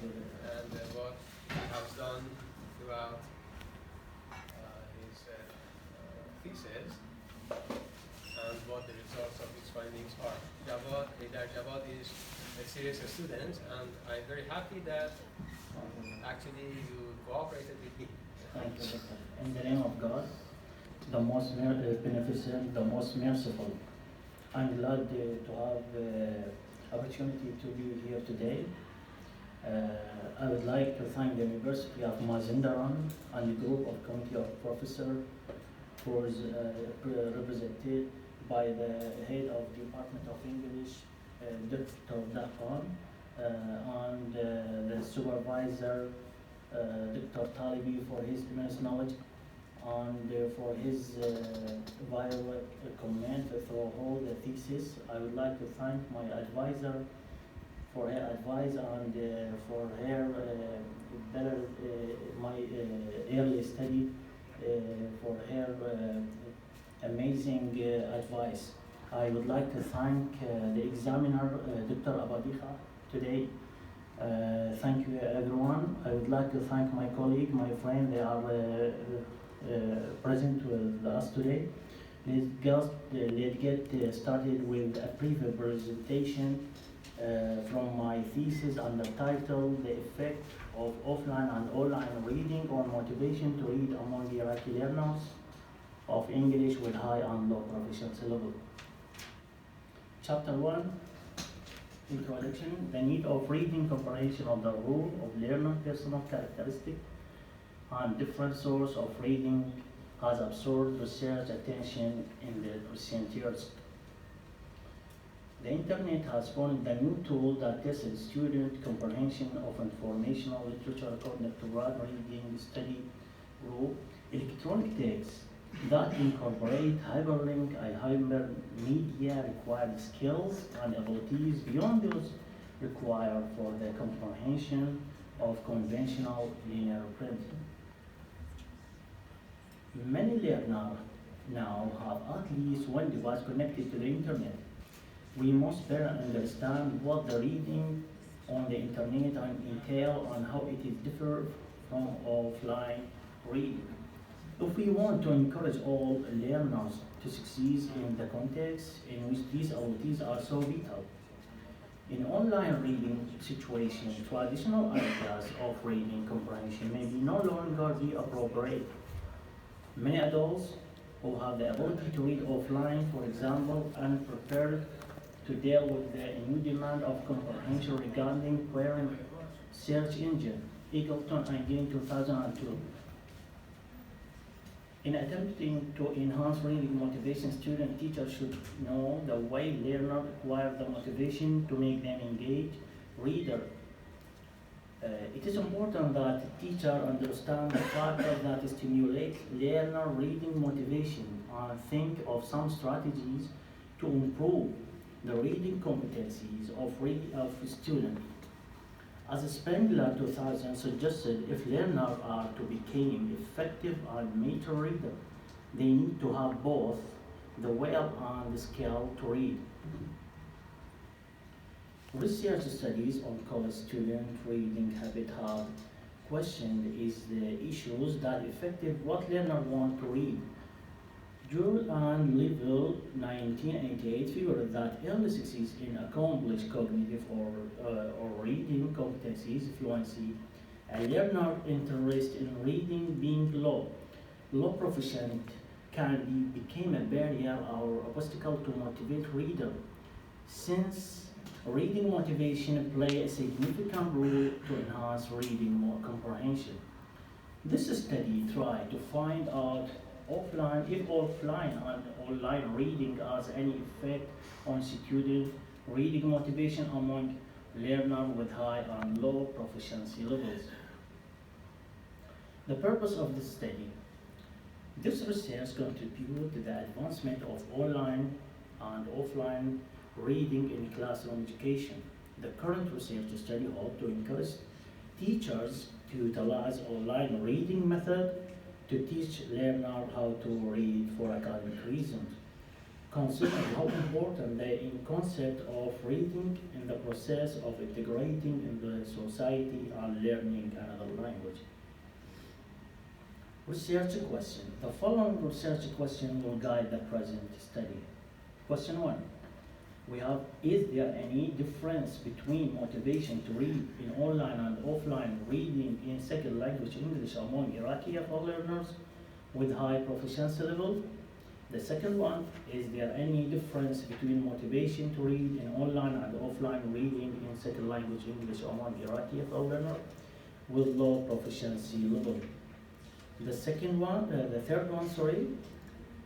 and what he has done throughout his thesis, and what the results of his findings are. Javad is a serious student, and I'm very happy that actually you cooperated with me. Thank you. In the name of God, the most beneficent, the most merciful. I'm glad to have opportunity to be here today. I would like to thank the University of Mazandaran and the group of committee of professors who is represented by the head of Department of English, Dr. Dahan, and the supervisor, Dr. Talibi, for his immense knowledge and for his valuable comment through all the thesis. I would like to thank my advisor for her advice and for her better my early study for her amazing advice. I would like to thank the examiner, Dr. Abadiha, today. Thank you, everyone. I would like to thank my colleague, my friend. They are present with us today. Let's get started with a brief presentation from my thesis under title "The Effect of Offline and Online Reading on Motivation to Read Among Iraqi Learners of English with High and Low Proficiency Level." Chapter 1, Introduction, the need of reading comprehension of the role of learner personal characteristic and different source of reading has absorbed research attention in the recent years. The internet has formed a new tool that tests student comprehension of informational literature according to broad reading study group, electronic texts that incorporate hyperlink and hypermedia required skills and abilities beyond those required for the comprehension of conventional linear printing. Many learners now have at least one device connected to the internet. We must better understand what the reading on the internet entail and how it is different from offline reading. If we want to encourage all learners to succeed in the context in which these abilities are so vital, in online reading situations, traditional ideas of reading comprehension may no longer be appropriate. Many adults who have the ability to read offline, for example, are unprepared to deal with the new demand of comprehension regarding querying search engine, Eagleton again 2002. In attempting to enhance reading motivation, student teachers should know the way learners acquire the motivation to make them engage reader. It is important that the teacher understand the factors that stimulate learner reading motivation and think of some strategies to improve the reading competencies of students. As Spengler 2000 suggested, if learners are to become effective and mature readers, they need to have both the will and the skill to read. Research studies on college student reading habit have questioned is the issues that affect what learners want to read. Joule and Level 1988 figured that early success in accomplished cognitive or reading competencies fluency, a learner interest in reading being low proficient can become a barrier or obstacle to motivate reader. Since reading motivation play a significant role to enhance reading comprehension. This study tried to find out if offline and online reading has any effect on student reading motivation among learners with high and low proficiency levels. The purpose of this study. This research contributed to the advancement of online and offline reading in classroom education. The current research study hopes to encourage teachers to utilize online reading method to teach learners how to read for academic reasons. considering how important the concept of reading in the process of integrating into the society and learning another language. Research question. The following research question will guide the present study. Question 1. We have, is there any difference between motivation to read in online and offline reading in second language English among Iraqi learners with high proficiency level? The second one, is there any difference between motivation to read in online and offline reading in second language English among Iraqi learners with low proficiency level? The third one,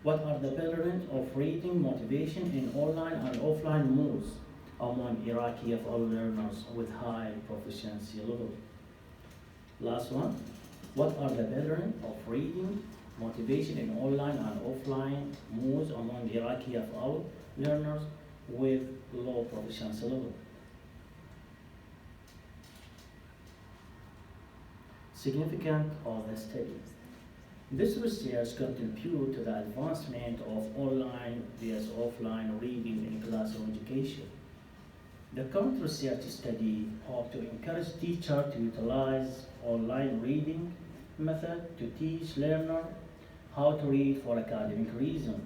what are the patterns of reading motivation in online and offline modes among Iraqi learners with high proficiency level? Last one, what are the patterns of reading motivation in online and offline modes among Iraqi learners with low proficiency level? Significance of the study. This research contributes to the advancement of online vs offline reading in classroom education. The current research study hopes to encourage teachers to utilize online reading method to teach learners how to read for academic reasons.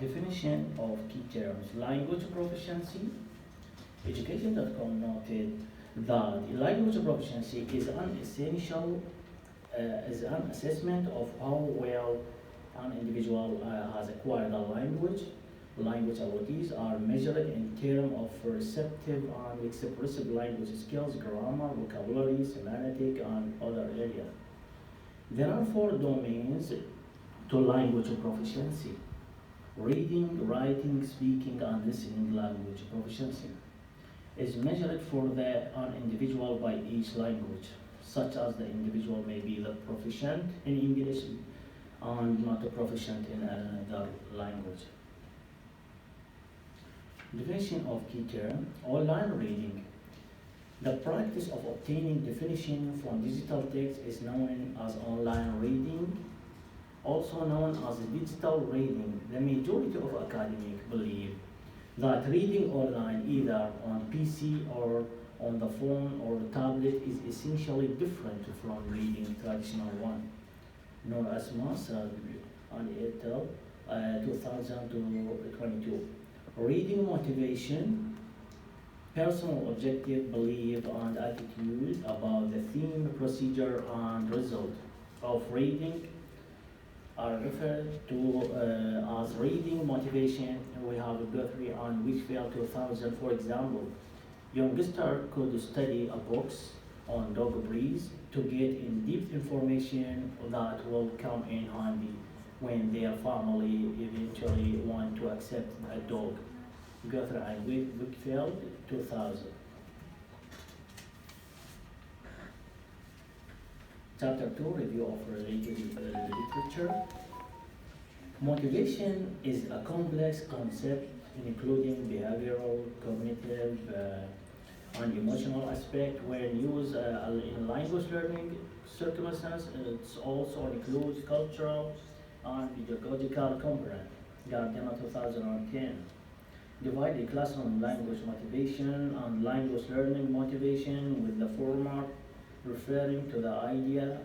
Definition of key terms. Language proficiency. Education.com noted that language proficiency is an assessment of how well an individual has acquired a language. Language abilities are measured in terms of receptive and expressive language skills, grammar, vocabulary, semantic, and other areas. There are 4 domains to language proficiency: reading, writing, speaking, and listening. Language proficiency is measured for an individual by each language, such as the individual may be proficient in English and not proficient in another language. Definition of key term. Online reading. The practice of obtaining definition from digital text is known as online reading, also known as digital reading. The majority of academics believe that reading online, either on PC or on the phone or tablet, is essentially different from reading traditional one, known as Master on Intel 2022. Reading motivation, personal objective, belief, and attitude about the theme, procedure, and result of reading are referred to as reading motivation. We have Guthrie and Whitfield 2000, for example. Youngster could study a books on dog breeds to get in-depth information that will come in handy when their family eventually want to accept a dog. Guthrie and Whitfield 2000. Chapter 2, review of related literature. Motivation is a complex concept including behavioral, cognitive, and emotional aspect when used in language learning circumstances. It also includes cultural and pedagogical component. Gardner 2010. Divided classroom language motivation and language learning motivation, with the former referring to the idea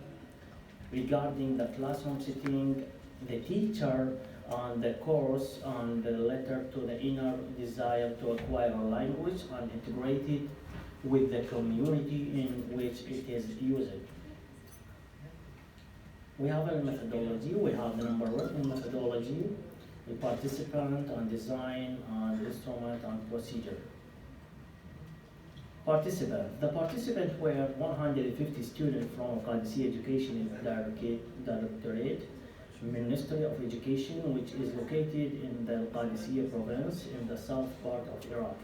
regarding the classroom setting, the teacher, and the course, and the latter to the inner desire to acquire a language and integrate it with the community in which it is used. We have a methodology. We have the number 1 in methodology, the participant and design and instrument and procedure. Participant. The participants were 150 students from Qadisiyya Education Directorate, Ministry of Education, which is located in the Qadisiyya province in the south part of Iraq.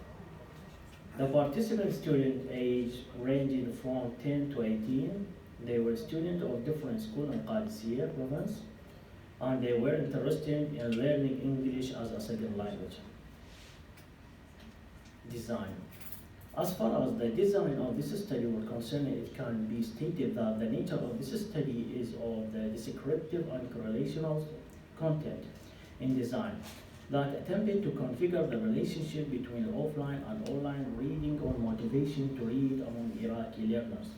The participant student age ranged from 10 to 18. They were students of different schools in Qadisiyya province, and they were interested in learning English as a second language. Design. As far as the design of this study was concerned, it can be stated that the nature of this study is of the descriptive and content in design that attempted to configure the relationship between offline and online reading or motivation to read among Iraqi learners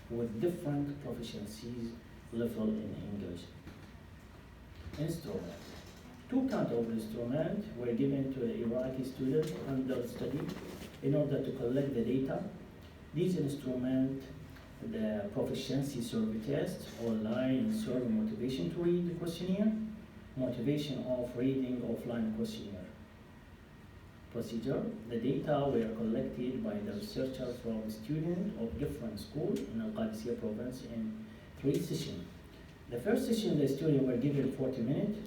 with different proficiencies level in English. Instrument. Two kinds of instruments were given to Iraqi students under study in order to collect the data. These instruments, the proficiency survey test, online survey motivation to read the questionnaire, motivation of reading offline questionnaire. Procedure. The data were collected by the researchers from students of different schools in Al-Qadisiyah province in 3 sessions. The first session, the students were given 40 minutes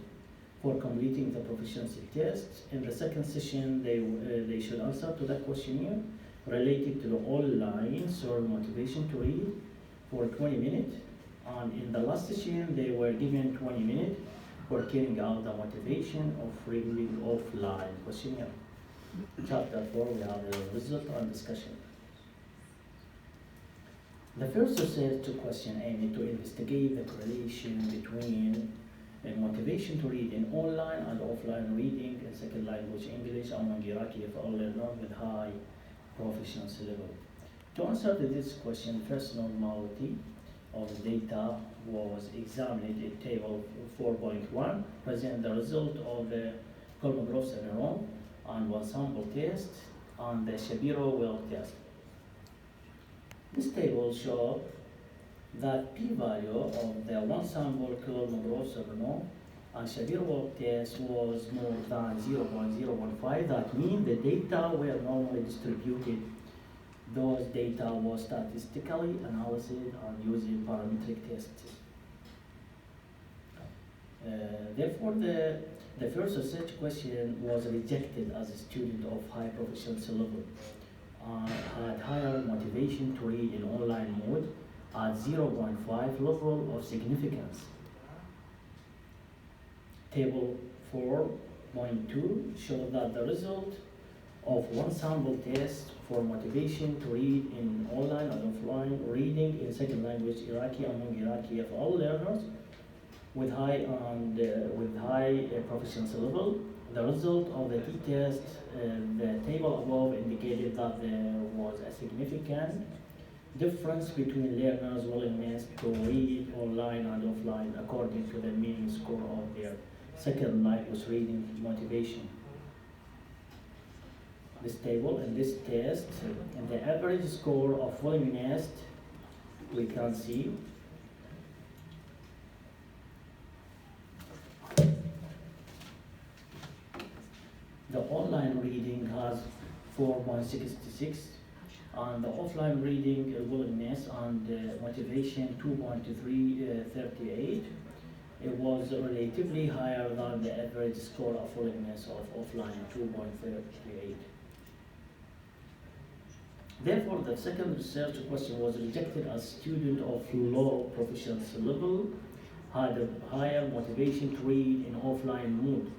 for completing the proficiency test. In the second session, they should answer to the questionnaire related to the online survey motivation to read for 20 minutes. And in the last session, they were given 20 minutes for carrying out the motivation of reading offline questionnaire. Chapter 4, we have the result and discussion. The first research question aimed to investigate the correlation between motivation to read in online and offline reading in second language English among Iraqi learners with high proficiency level. To answer to this question, first normality of the data was examined in table 4.1, present the result of the Kolmogorov syndrome and one sample test and the Shapiro-Wilk test. This table shows that p-value of the one sample Kolmogorov syndrome and Shapiro-Wilk test was more than 0.015. That means the data were normally distributed. Those data was statistically analyzed and using parametric tests. Therefore, the first research question was rejected as a student of high proficiency level, had higher motivation to read in online mode at 0.5 level of significance. Table 4.2 showed that the result of one sample test for motivation to read in online and offline reading in second language Iraqi among Iraqi FL learners with high proficiency level. The result of the t-test, the table above indicated that there was a significant difference between learners' willingness to read online and offline according to the mean score of their second language reading motivation. This table and this test, and the average score of willingness, we can see the online reading has 4.66 and the offline reading willingness and motivation 2.338. It was relatively higher than the average score of willingness of offline 2.38. Therefore, the second research question was rejected as student of low proficiency level had a higher motivation to read in offline mode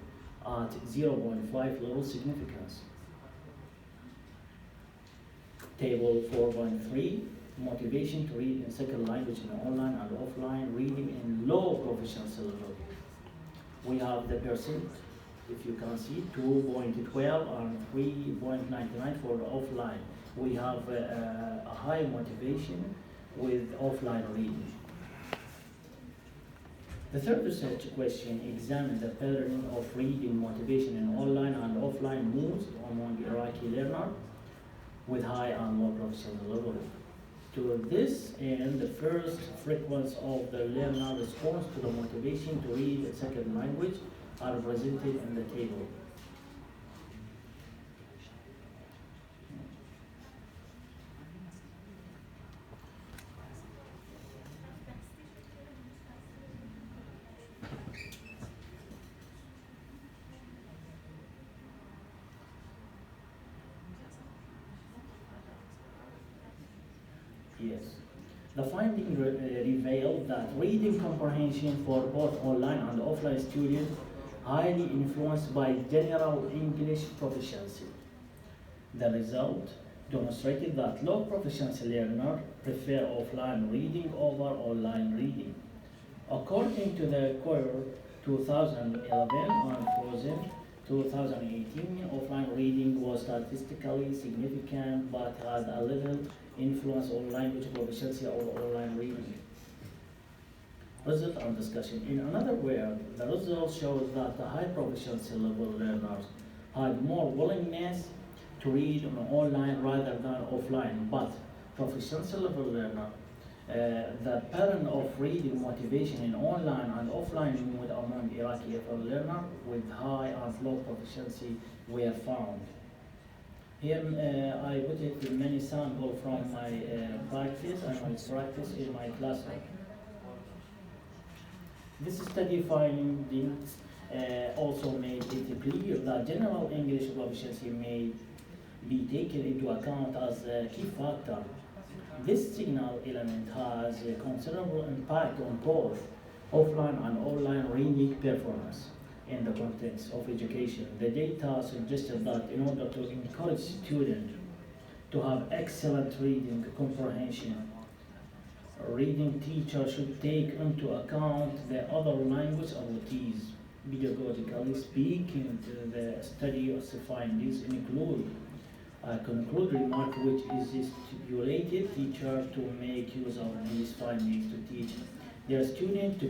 at 0.5 level significance. Table 4.3, motivation to read in second language in online and offline reading in low proficiency level. We have the percent, if you can see, 2.12 and 3.99 for the offline. We have a high motivation with offline reading. The third research question examined the pattern of reading motivation in online and offline modes among Iraqi learners with high and low proficiency level. To this end, the first frequency of the learner response to the motivation to read a second language are presented in the table. Yes. The finding revealed that reading comprehension for both online and offline students highly influenced by general English proficiency. The result demonstrated that low proficiency learners prefer offline reading over online reading. According to the 2011 unfrozen. 2018 offline reading was statistically significant but had a little influence on language proficiency or online reading. Result and discussion. In another word, the results shows that the high proficiency level learners had more willingness to read on online rather than offline, but proficiency level learner, the pattern of reading motivation in online and offline mode among Iraqi learners with high and low proficiency were found. Here I put it in many samples from my practice and my practice in my classroom. This study findings also made it clear that general English proficiency may be taken into account as a key factor. This signal element has a considerable impact on both offline and online reading performance in the context of education. The data suggested that in order to encourage students to have excellent reading comprehension, reading teacher should take into account the other language abilities. Pedagogically speaking, the study of the findings include a conclude remark which is stipulated teacher to make use of these findings to teach their students to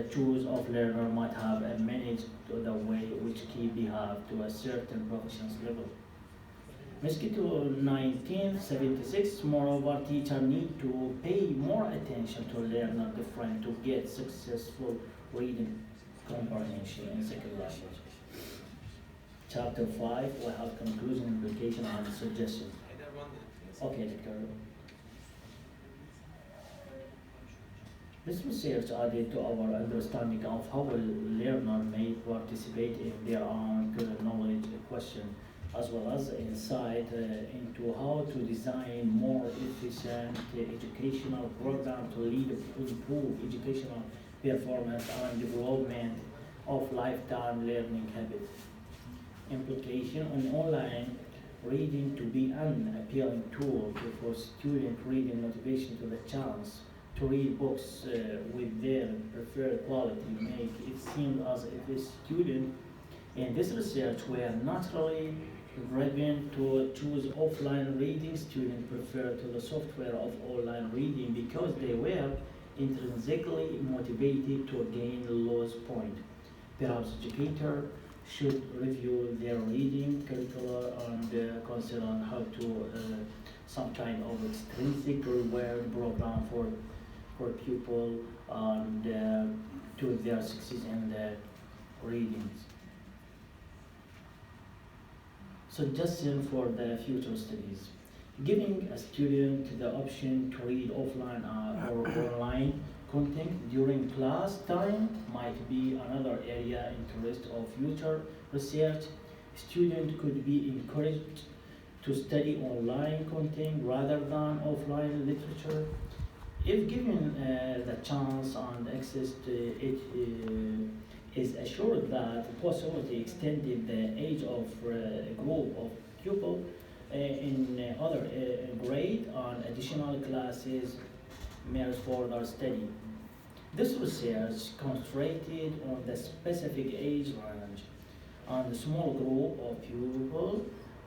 choose of learner might have managed the way which key behave to a certain proficiency level. Mosquito 1976, moreover, teacher need to pay more attention to learner different to get successful reading comprehension in second language. Chapter 5, we have conclusion, implication, and suggestion. Okay, Doctor. This research added to our understanding of how a learner may participate in their own knowledge question, as well as insight into how to design more efficient educational program to lead to improve educational performance and development of lifetime learning habits. Implication on online reading to be an appealing tool for student reading motivation to the chance to read books with their preferred quality make it seem as if a student in this research were naturally driven to choose offline reading. Students prefer to the software of online reading because they were intrinsically motivated to gain those points. Perhaps educators should review their reading curricula and consider how to some kind of extrinsic reward program for pupil and to their success in the readings. Suggestion for the future studies. Giving a student the option to read offline or online content during class time might be another area interest of future research. Students could be encouraged to study online content rather than offline literature. If given the chance and access to it is assured that the possibility extended the age of a group of pupils in other grade and additional classes merits further study. This research concentrated on the specific age range and a small group of pupils.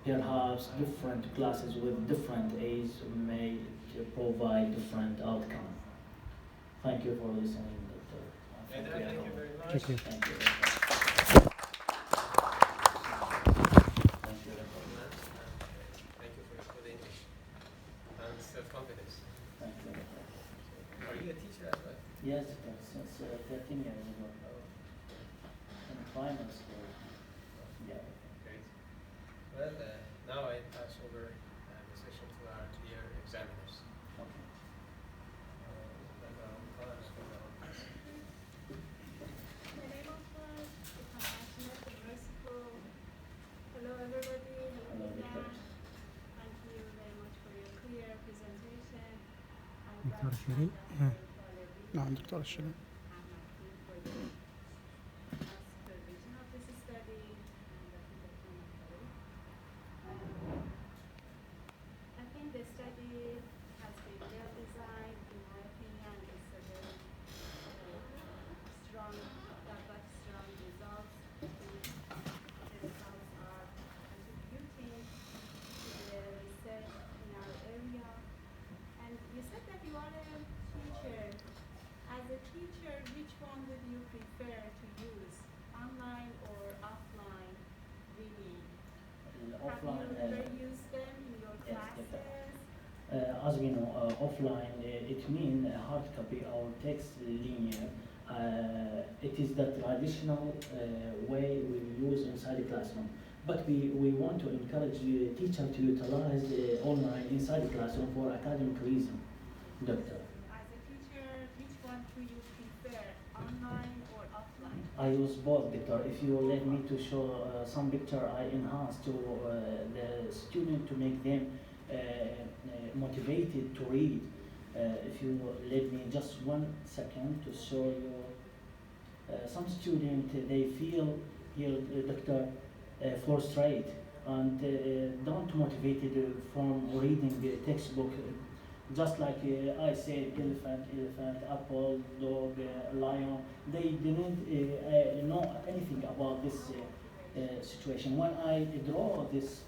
Perhaps different classes with different age may provide different outcome. Thank you for listening, Doctor. Thank you very much. Thank you. Thank you. Thank you for your good English and self-confidence. Thank you. Are you a teacher as well? Yes, since 13 years ago. In primary school. Yeah. Great. Well, now I pass over the session to our dear examiners. Okay. My name is compassionate and merciful. Hello everybody. Hello, Hello Victor. Thank you very much for your clear presentation. I'm دكتور glad شيرين. that you نعم دكتور الشريف. for the supervision of this study and the conducting of study. I think the study has been well designed. In my opinion, it's a very strong offline. Have you ever used them in your Yes, classes? as we know, offline it means a hard copy or text linear. It is the traditional way we use inside the classroom. But we want to encourage the teacher to utilize online inside the classroom for academic reason, doctor. As a teacher, which one do you prefer, online or offline? I use both, doctor. If you let me to show some picture, I enhance to the student to make them motivated to read. If you let me just 1 second to show you some student they feel here, doctor, frustrated and don't motivated from reading the textbook. Just like I said, elephant, apple, dog, lion. They didn't know anything about this situation. When I draw this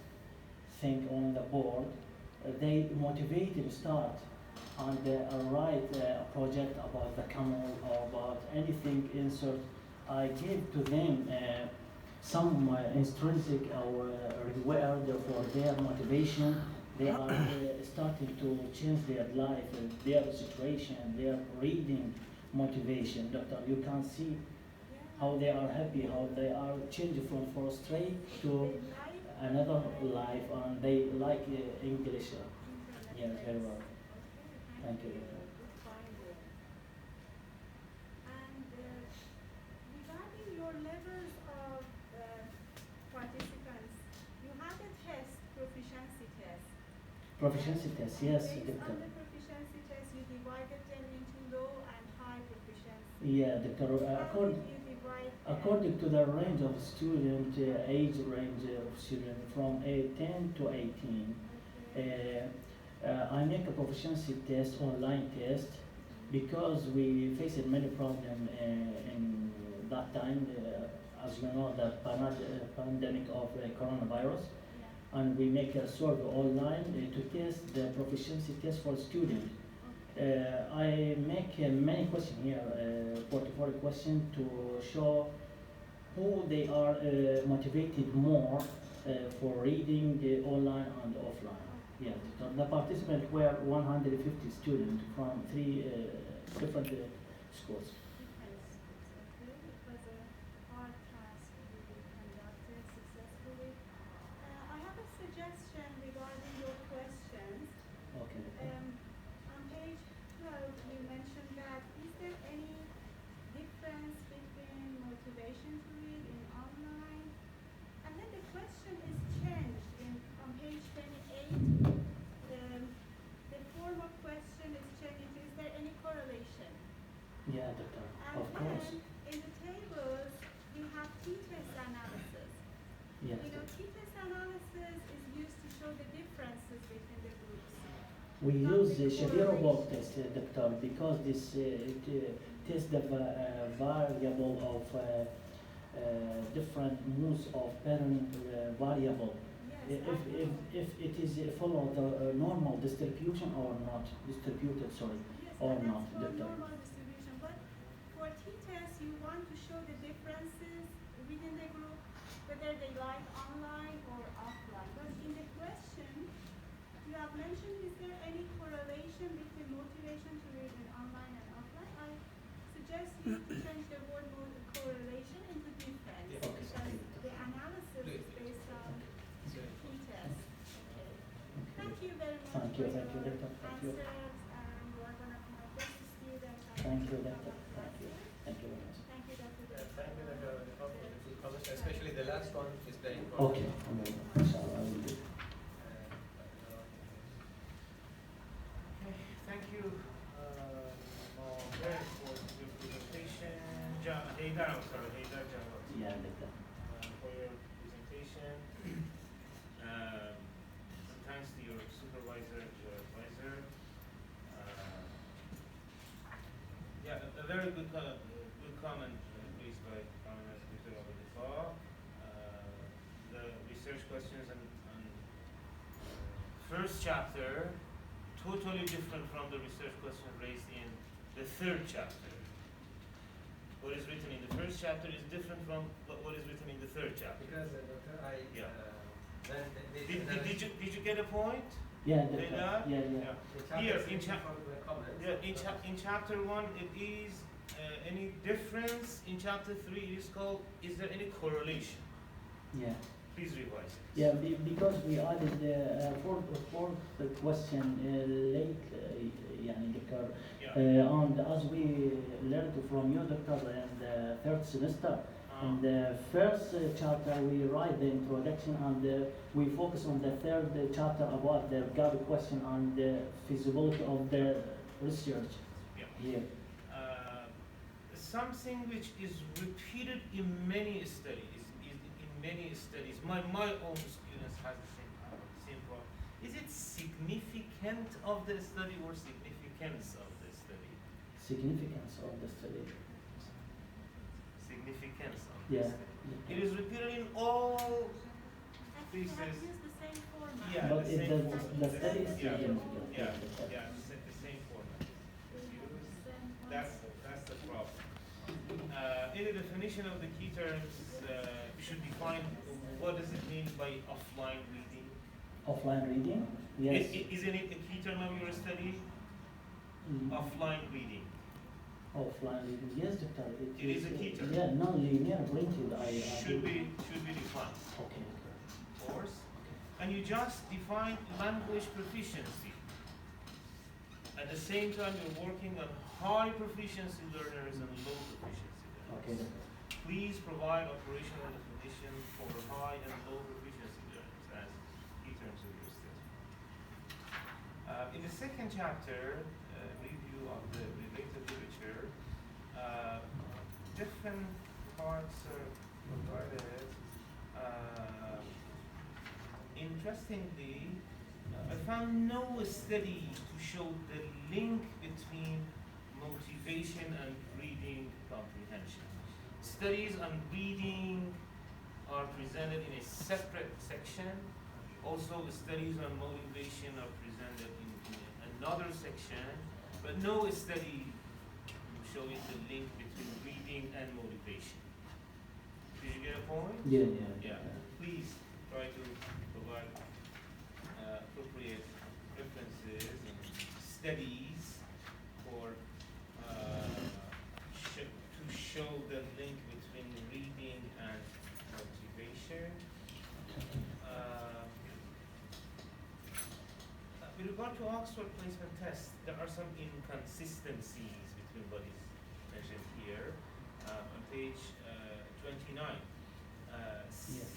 thing on the board, they motivated to start and write a project about the camel or about anything insert. I gave to them some intrinsic or reward for their motivation. They are starting to change their life, their situation, their reading motivation. Doctor, you can see how they are happy, how they are changing from frustrate to another life, and they like English. Yes, very well. Thank you. And regarding your levels of participants, you have a test, proficiency test. Proficiency test, yes, Based doctor. on the proficiency test, you divided them into low and high proficiency. Yeah, doctor. How did you divide them? According to the range of student, age range of student from 10 to 18, I make a proficiency test, online test, because we faced many problems in that time. As you know, the pandemic of coronavirus, Yeah. and we make a survey online to test the proficiency test for students. I make many questions here, 44 questions to show who they are motivated more for reading online and offline. Yeah, the participants were 150 students from 3 different schools. It was a hard task you conducted successfully. I have a suggestion regarding your questions. Okay. On page 12, you mentioned that is there any difference between motivation to read in online? And then the question is changed on page 28. The form of question is changed. Is there any correlation? Yeah, doctor. And Of course. then in the tables, you have t-test analysis. Yes. You know, t-test analysis is used to show the differences between the groups. We use the Shapiro-Bock test, doctor, because this tests the variable of different modes of parent variable. Yes, If it is follow the normal distribution or not distributed, sorry, yes, or and not, that's for doctor. normal distribution. But for t-test, you want to show the differences within the group, whether they like online or offline. But in the question, you have mentioned, is there any correlation between motivation to read in online and offline? I suggest you to change the word correlation into difference, Yeah. Okay. because the analysis is based on So, t-test. Okay. Thank you very much Thank you, for thank you, your doctor. Thank you. answers, and you are one of my best students. I Thank you, hope doctor. have Thank you. classes. Thank you very much. Thank you, Dr. thank you, Dr. Wonderful for the good comments, especially the last one is very important. Okay. Inshallah, I will do. Okay, thank you, Greg, for your presentation. Haydar, I'm sorry, Haydar Jawad, Yeah, doctor. for your presentation. And thanks to your supervisor, your advisor. Yeah, a very good comment raised by Mr. Abadifa. The research questions and first chapter totally different from the research question raised in the third chapter. What is written in the first chapter is different from what is written in the third chapter. Because, Doctor, Yeah. when get a point? Yeah, Like that? yeah. Here, in, comments. in chapter 1, it is any difference. In chapter 3, it is called, is there any correlation? Yeah. Please revise it. Yeah, because we added the fourth question late, يعني Dr. Yeah. And as we learned from you, Dr. in the third semester, in the first chapter we write the introduction and we focus on the third chapter about the gap question and the feasibility of the research. Yeah. Here. Something which is repeated in many studies, my own students have the same problem. Is it significant of the study or significance of the study? Significance of the study. Significance of Yeah. the study. It is repeated in all Actually, they have thesis. used the same format. Yeah, But the it same does, format. the study is Yeah. significant. Yeah, the same format. That's the problem. In the definition of the key terms, we should define what does it mean by offline reading. Offline reading? Yes. Isn't it a key term of your study? Offline reading. Offline reading, yes, Doctor. It is a key term. Yeah, non-linear printed. Should be defined, Okay. of course. And you just define language proficiency. At the same time, you're working on high proficiency learners and low proficiency learners. Okay. Please provide operational definition for high and low proficiency learners as key terms of your study. In the second chapter, review of the related literature, different parts are provided. Interestingly, I found no study to show the link between motivation and reading comprehension. Studies on reading are presented in a separate section. Also, the studies on motivation are presented in another section, but no study showing the link between reading and motivation. Did you get a point? Yeah. Please try to provide appropriate references and studies for to show the link between reading and motivation. With regard to Oxford placement test, there are some inconsistencies between what is mentioned here on page 29.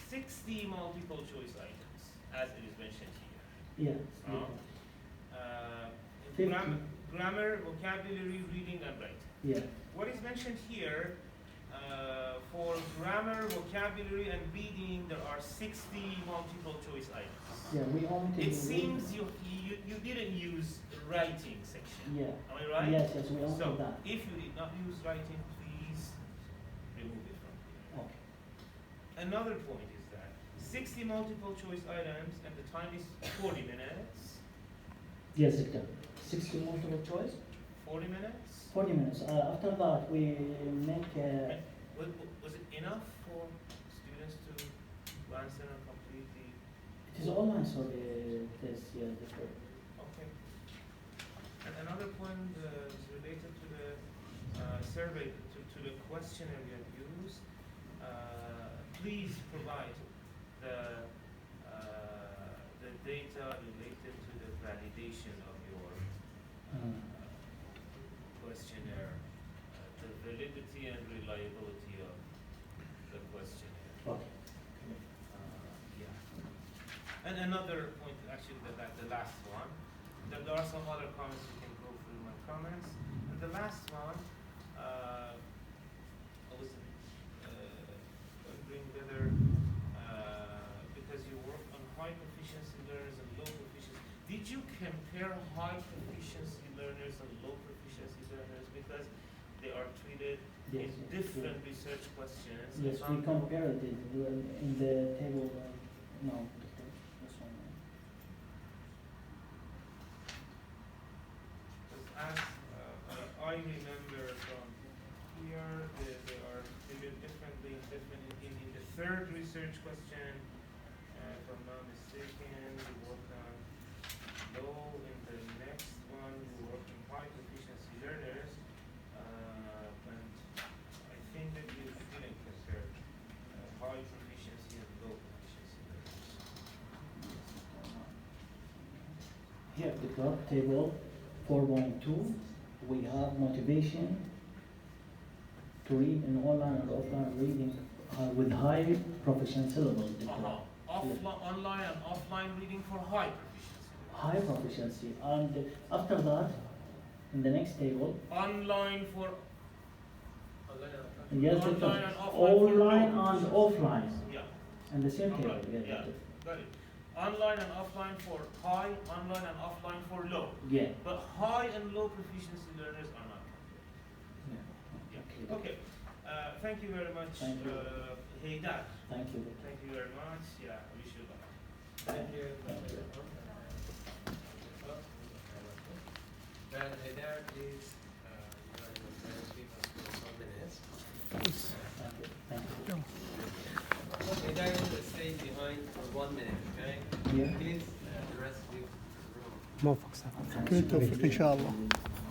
60 multiple choice items, as it is mentioned here. Yeah. Grammar, vocabulary, reading, and writing. Yeah. What is mentioned here, for grammar, vocabulary, and reading, there are 60 multiple choice items. Yeah, we only. It seems you didn't use the writing section. Yeah. Am I right? Yes, we only So, that. if you did not use writing, please remove it from here. Okay. Another point is that 60 multiple choice items and the time is 40 minutes. Yes, Doctor. 60 multiple choice. 40 minutes? 40 minutes. After that, we make. Was it enough for students to answer and complete the... It is online, so test. Yeah, Doctor. Okay. And another point is related to the survey, to the questionnaire you have used. Please provide the data related to the validation of your questionnaire, the validity and reliability of the questionnaire. Okay. Yeah. And another point, actually, the last one, that there are some other comments, you can go through my comments. And the last one, I was wondering whether, because you work on high proficiency learners and low proficiency, did you compare high proficiency learners and low proficiency learners because they are treated in different research questions? Yes, we compared it in the table. No, this one. As I remember from here, they are treated differently in the third research question, if I'm not mistaken, we worked on Yeah, the club table 4.2, we have motivation to read in online and offline reading with high proficiency level. The club. Online and offline reading for high proficiency. High proficiency, and after that, in the next table, Online for yes, online and offline. online and offline, Yeah. and the same table. Alright, Yeah, yeah. Got it. Online and offline for high, online and offline for low. yeah. But high and low proficiency learners are not counted. Yeah. Yeah. Okay. Thank you very much, Thank you. Haydar. Thank you. Thank you very much. Yeah, I wish you luck. Thank you. And there is, speak for some minutes. Thank you. Thank you. Okay, there will stay behind for 1 minute, okay? Yeah. Please, the rest leave the room. موفق سعد. Thank بالتوفيق ان شاء الله. you.